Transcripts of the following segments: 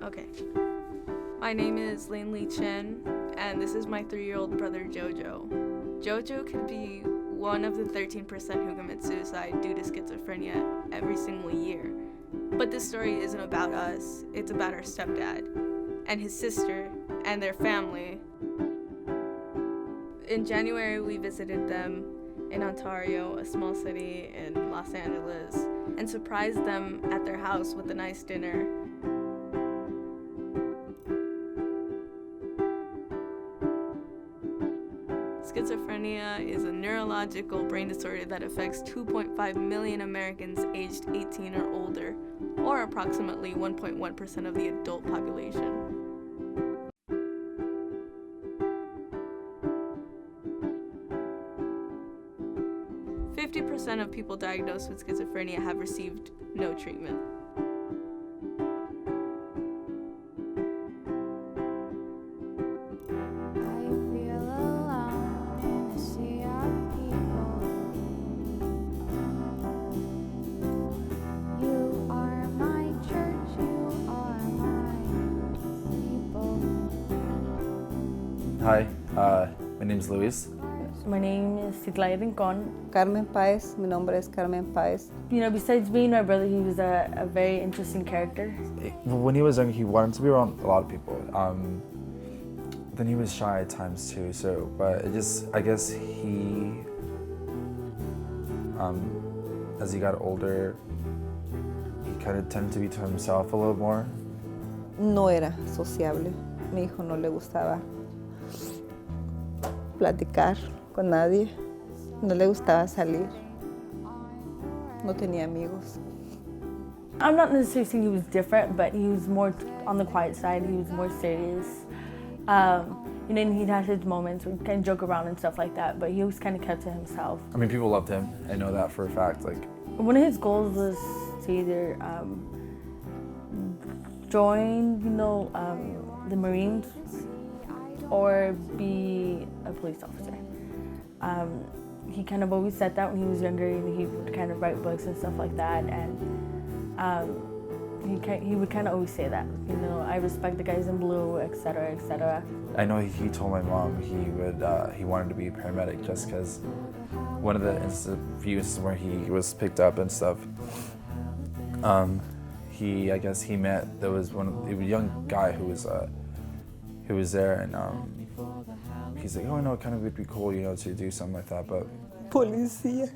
Okay. My name is Lin Chen, and this is my 3-year-old brother Jojo. Jojo could be one of the 13% who commit suicide due to schizophrenia every single year. But this story isn't about us, it's about our stepdad and his sister and their family. In January, we visited them in Ontario, a small city in Los Angeles, and surprised them at their house with a nice dinner. Schizophrenia is a neurological brain disorder that affects 2.5 million Americans aged 18 or older, or approximately 1.1% of the adult population. % of people diagnosed with schizophrenia have received no treatment. Hi, my name's Luis. My name is escalating. Carmen Paez, mi nombre es Carmen Paez. You know, besides being my brother, he was a very interesting character. When he was young, he wanted to be around a lot of people. Then he was shy at times too, but I guess he, as he got older, he kind of tended to be to himself a little more. No era sociable. Mi hijo no le gustaba platicar con nadie. No le gustaba salir. No tenía amigos. I'm not necessarily saying he was different, but he was more on the quiet side. He was more serious. You know, he'd have his moments where he'd kind of joke around and stuff like that, but he always kind of kept to himself. I mean, people loved him. I know that for a fact. One of his goals was to either join, the Marines or be a police officer. He kind of always said that when he was younger, and he would kind of write books and stuff like that, and he would kind of always say that, I respect the guys in blue, etc., etc. I know he told my mom he wanted to be a paramedic just because one of the few instances where he was picked up and stuff, I guess he met, there was a young guy who was there, and he's like, oh no, it kind of would be cool, to do something like that, but... Policía.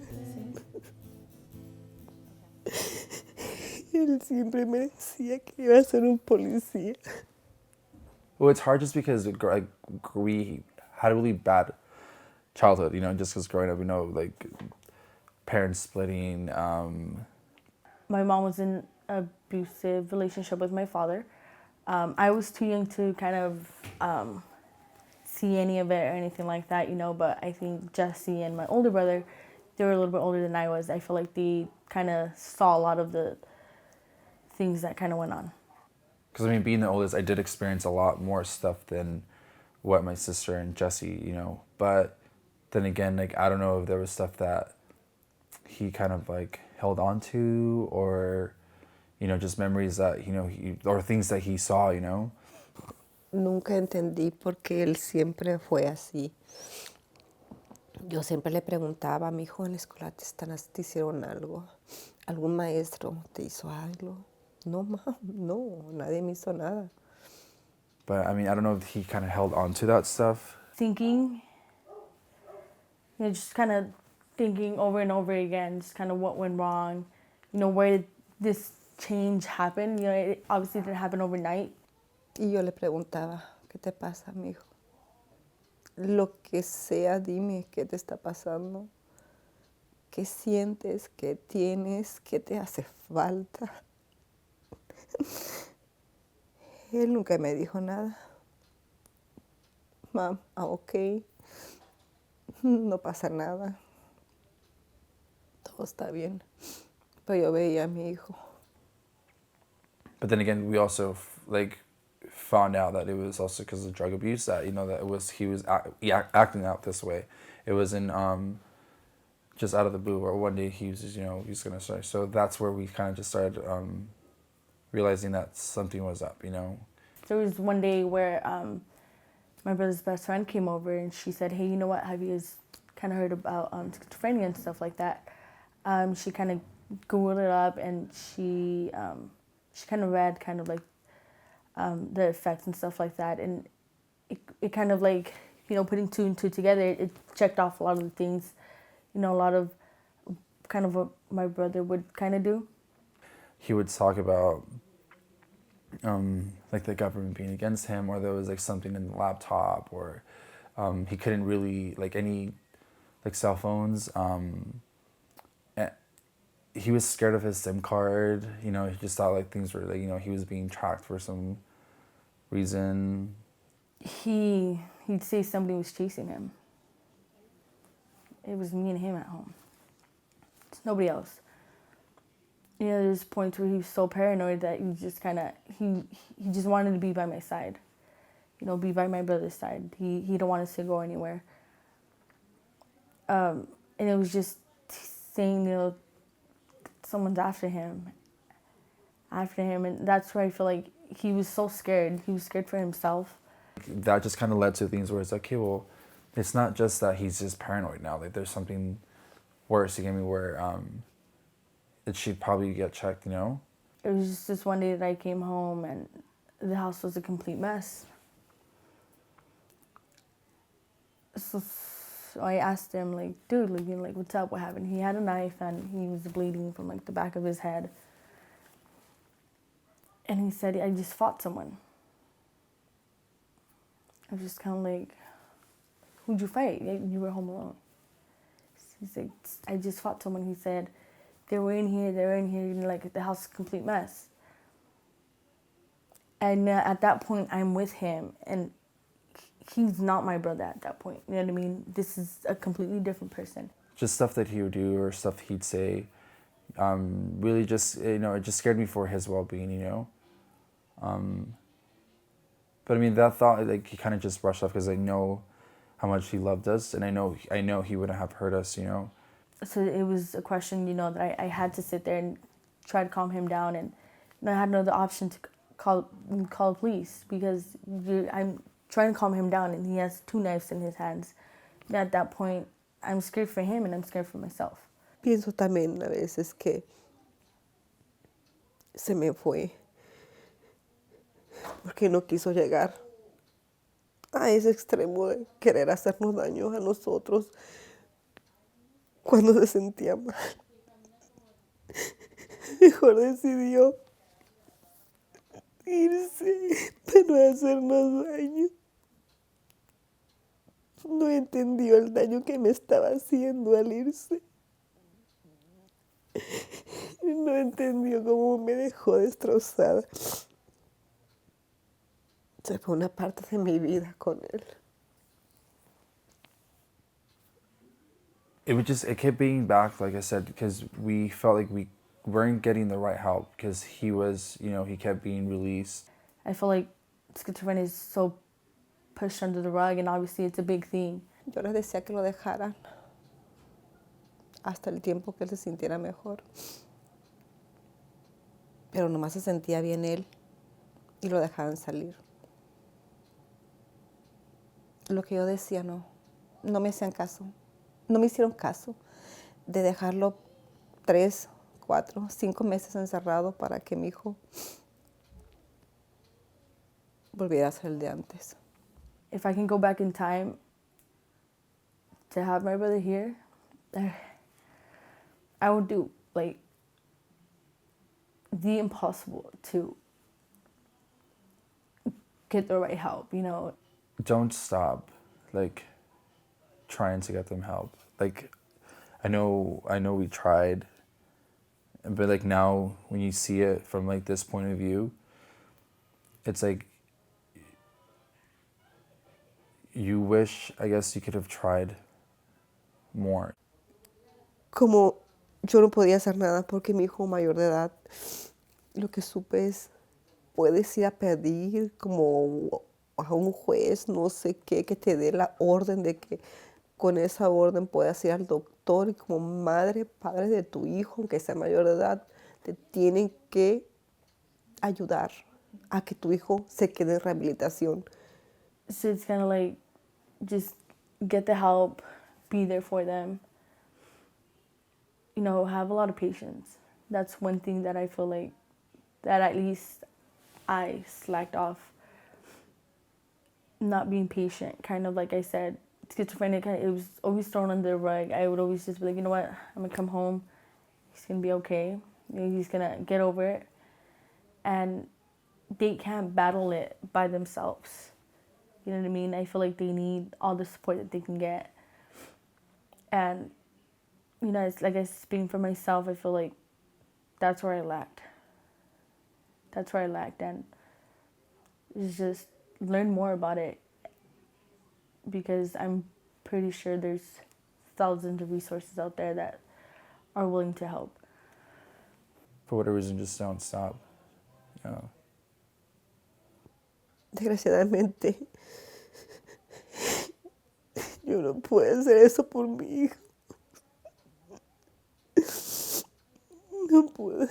Él siempre me decía que iba a ser un policía. Well, it's hard just because we had a really bad childhood, just because growing up, parents splitting. My mom was in an abusive relationship with my father. I was too young to kind of see any of it or anything like that, but I think Jesse and my older brother, they were a little bit older than I was. I feel like they kind of saw a lot of the things that kind of went on. Because, being the oldest, I did experience a lot more stuff than what my sister and Jesse, But then again, I don't know if there was stuff that he kind of, held on to, or, just memories that, or things that he saw, Nunca entendí por qué él siempre fue así. Yo siempre le preguntaba, mi hijo, en la escuela te hicieron algo, algún maestro te hizo algo. No, Mom, no, nadie me hizo nada. But I don't know if he kind of held on to that stuff. Thinking, just kind of thinking over and over again, just kind of what went wrong, where did this change happen? It obviously didn't happen overnight. Y yo le preguntaba, ¿qué te pasa, mijo? Lo que sea, dime, ¿qué te está pasando? ¿Qué sientes? ¿Qué tienes? ¿Qué te hace falta? Él nunca me dijo nada. Mom, ok. No pasa nada. Todo está bien. Pero yo veía a mi hijo. But then again, we also found out that it was also because of drug abuse, that that he was acting out this way. It wasn't just out of the blue, or one day he was just, he's gonna start. So that's where we kind of just started realizing that something was up, you know. There was one day where my brother's best friend came over and she said, hey, you know what, have you guys kind of heard about schizophrenia and stuff like that? She kind of Googled it up and she kind of read kind of like the effects and stuff like that. And it kind of like, you know, putting two and two together, it checked off a lot of the things, you know, a lot of kind of what my brother would kind of do. He would talk about like the government being against him, or there was like something in the laptop, or he couldn't really like any like cell phones. He was scared of his SIM card. You know, he just thought like things were like, you know, he was being tracked for some reason. He'd say somebody was chasing him. It was me and him at home. It's nobody else. You know, there's points where he was so paranoid that he just kind of, he just wanted to be by my side. You know, be by my brother's side. He don't want us to go anywhere. And it was just saying, you know, someone's after him. And that's where I feel like he was so scared. He was scared for himself. That just kind of led to things where it's like, okay, well, it's not just that he's just paranoid now. Like there's something worse, you get me, where it should probably get checked, you know? It was just this one day that I came home and the house was a complete mess. So I asked him, like, dude, like, you know, like, what's up, what happened? He had a knife and he was bleeding from like the back of his head. And he said, I just fought someone. I was just kind of like, who'd you fight? You were home alone. He's like, I just fought someone. He said, they were in here, and like the house is a complete mess. And at that point, I'm with him, and he's not my brother at that point. You know what I mean? This is a completely different person. Just stuff that he would do or stuff he'd say, really just, you know, it just scared me for his well-being, you know? But I mean, that thought, like, he kind of just brushed off because I know how much he loved us, and I know he wouldn't have hurt us, you know? So it was a question, you know, that I had to sit there and try to calm him down, and you know, I had no other option to call police because I'm trying to calm him down, and he has 2 knives in his hands. And at that point, I'm scared for him, and I'm scared for myself. Pienso también a veces que se me fue porque no quiso llegar a ese extremo de querer hacernos daño a nosotros cuando se sentía mal. Mejor decidió irse para no hacernos daño. No entendió el daño que me estaba haciendo al irse. No entendió cómo me dejó destrozada. Se fue una parte de mi vida con él. It kept being back, like I said, because we felt like we weren't getting the right help because he was, you know, he kept being released. I feel like schizophrenia is so pushed under the rug, and obviously it's a big thing. Yo les decía que lo dejaran hasta el tiempo que él se sintiera mejor. Pero nomás se sentía bien él y lo dejaban salir. Lo que yo decía, no me hacían caso. No me hicieron caso de dejarlo 3, 4, 5 meses encerrado para que mi hijo volviera a ser el de antes. If I can go back in time to have my brother here, I would do like the impossible to get the right help, you know. Don't stop, like, trying to get them help. Like, I know we tried, but like now when you see it from like this point of view, it's like you wish, I guess, you could have tried more. Como yo no podía hacer nada porque mi hijo mayor de edad, lo que supe es, puedes ir a pedir como a un juez, no sé qué, que te dé la orden de que con esa orden puedas ir al doctor, y como madre, padre de tu hijo, aunque sea mayor de edad, te tienen que ayudar a que tu hijo se quede en rehabilitación? So it's kind of like just get the help, be there for them. You know, have a lot of patience. That's one thing that I feel like that at least I slacked off. Not being patient, kind of like I said, schizophrenia, it was always thrown under the rug. I would always just be like, you know what, I'm gonna come home, he's gonna be okay, you know, he's gonna get over it. And they can't battle it by themselves. You know what I mean? I feel like they need all the support that they can get. And, you know, it's like I speaking for myself, I feel like that's where I lacked. That's where I lacked. And it's just learn more about it, because I'm pretty sure there's thousands of resources out there that are willing to help. For whatever reason, just don't stop. You know. Desgraciadamente, yo no puedo hacer eso por mi hijo. No puedo.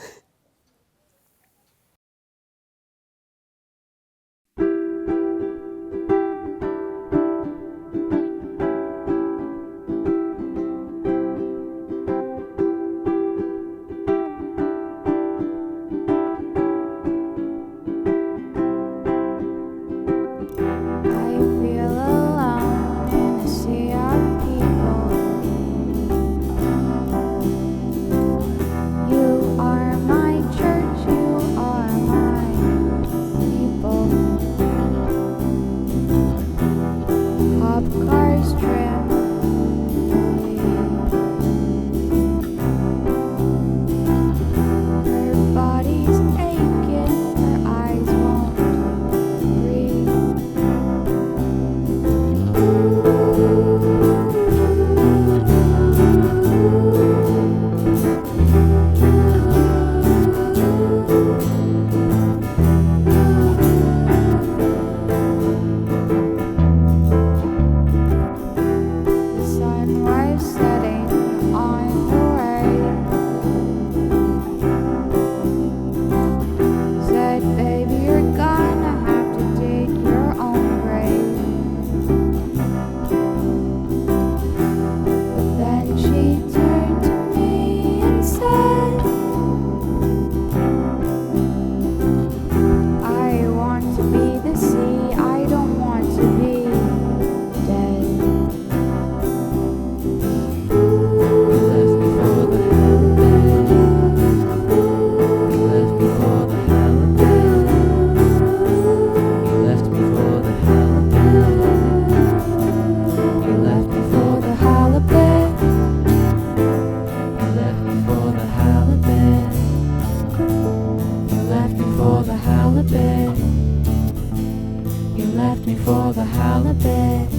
left me for the halibut.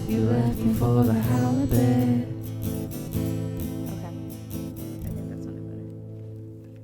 You left me for the halibut.